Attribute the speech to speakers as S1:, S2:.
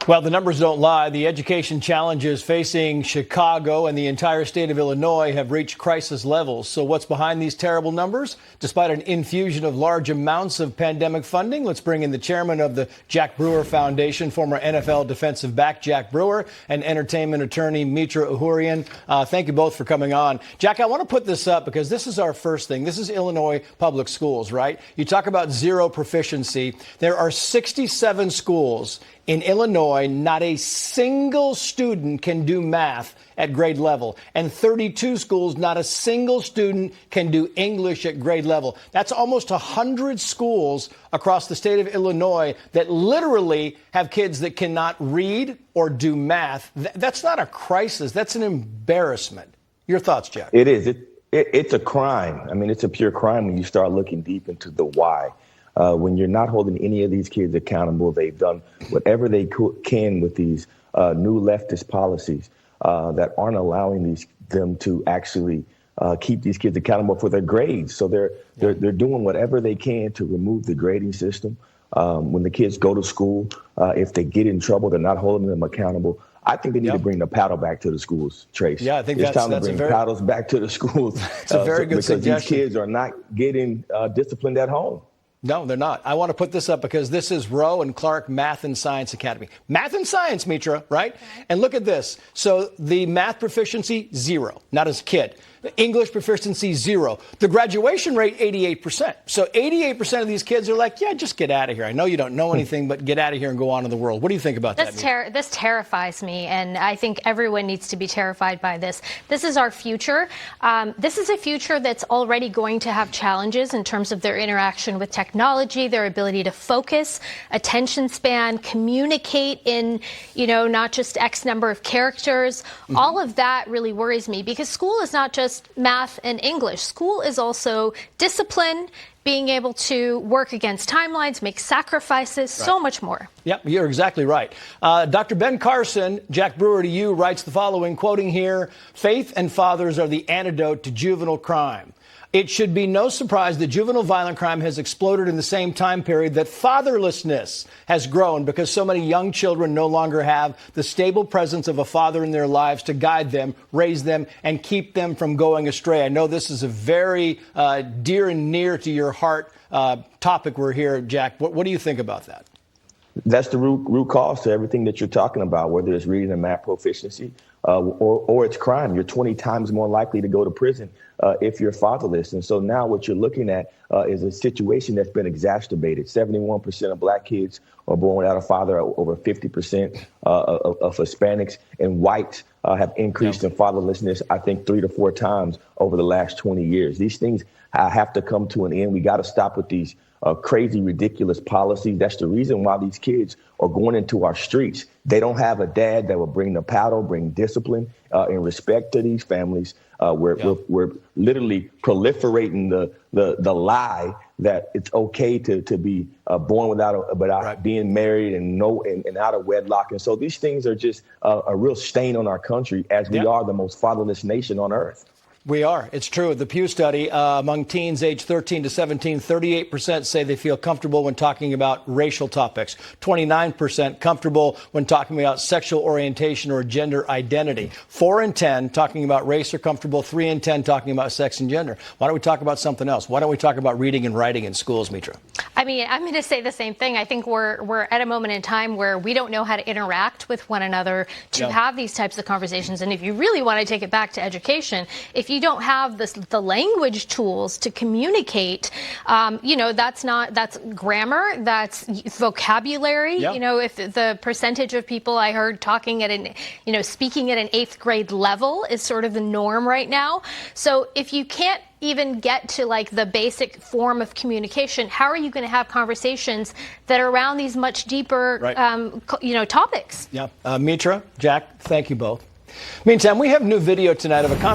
S1: Well, the numbers don't lie. The education challenges facing Chicago and the entire state of Illinois have reached crisis levels. So what's behind these terrible numbers? Despite an infusion of large amounts of pandemic funding, let's bring in the chairman of the Jack Brewer Foundation, former NFL defensive back Jack Brewer, and entertainment attorney Mitra Uhurian. Thank you both for coming on. Jack, I want to put this up because this is our first thing. This is Illinois public schools, right? You talk about zero proficiency. There are 67 schools in Illinois, not a single student can do math at grade level. And 32 schools, not a single student can do English at grade level. That's almost 100 schools across the state of Illinois that literally have kids that cannot read or do math. That's not a crisis. That's an embarrassment. Your thoughts, Jack?
S2: It is. It's a crime. I mean, it's a pure crime when you start looking deep into the why. When you're not holding any of these kids accountable, they've done whatever they can with these new leftist policies that aren't allowing them to actually keep these kids accountable for their grades. So they're doing whatever they can to remove the grading system. When the kids go to school, if they get in trouble, they're not holding them accountable. I think they need to bring the paddle back to the schools, Trace.
S1: Yeah, I think
S2: it's time to bring paddles back to the schools.
S1: It's a very good suggestion.
S2: Because these kids are not getting disciplined at home.
S1: No, they're not. I want to put this up because this is Rowe and Clark Math and Science Academy. Math and science, Mitra, right? And look at this. So the math proficiency, 0, not as a kid. English proficiency, 0. The graduation rate, 88%. So 88% of these kids are like, yeah, just get out of here. I know you don't know anything, but get out of here and go on in the world. What do you think about that?
S3: This terrifies me, and I think everyone needs to be terrified by this. This is our future. This is a future that's already going to have challenges in terms of their interaction with technology, their ability to focus, attention span, communicate in, not just X number of characters. Mm-hmm. All of that really worries me because school is not just math and English. School is also discipline, being able to work against timelines, make sacrifices, so much more.
S1: Yep, you're exactly right. Dr. Ben Carson, Jack Brewer to you, writes the following, quoting here, "Faith and fathers are the antidote to juvenile crime. It should be no surprise that juvenile violent crime has exploded in the same time period that fatherlessness has grown because so many young children no longer have the stable presence of a father in their lives to guide them, raise them, and keep them from going astray." I know this is a very dear and near to your heart topic we're here, Jack. What do you think about that?
S2: That's the root cause to everything that you're talking about, whether it's reading and math proficiency or it's crime. You're 20 times more likely to go to prison if you're fatherless. And so now what you're looking at is a situation that's been exacerbated. 71% of black kids are born without a father. Over 50% of Hispanics and whites have increased in fatherlessness, I think 3 to 4 times over the last 20 years. These things have to come to an end. We got to stop with these crazy, ridiculous policies. That's the reason why these kids are going into our streets. They don't have a dad that will bring the paddle, bring discipline and respect to these families. We're literally proliferating the lie that it's okay to be born without being married and out of wedlock. And so these things are just a real stain on our country as we are the most fatherless nation on earth.
S1: We are. It's true. The Pew study, among teens aged 13 to 17, 38% say they feel comfortable when talking about racial topics. 29% comfortable when talking about sexual orientation or gender identity. 4 in 10 talking about race are comfortable. 3 in 10 talking about sex and gender. Why don't we talk about something else? Why don't we talk about reading and writing in schools, Mitra?
S3: I mean, I'm going to say the same thing. I think we're at a moment in time where we don't know how to interact with one another to have these types of conversations. And if you really want to take it back to education, if you don't have the language tools to communicate, that's grammar, that's vocabulary. If the percentage of people I heard talking at speaking at an 8th grade level is sort of the norm right now. So if you can't even get to the basic form of communication, how are you going to have conversations that are around these much deeper, topics?
S1: Yeah. Mitra, Jack, thank you both. Meantime, we have new video tonight of a conference.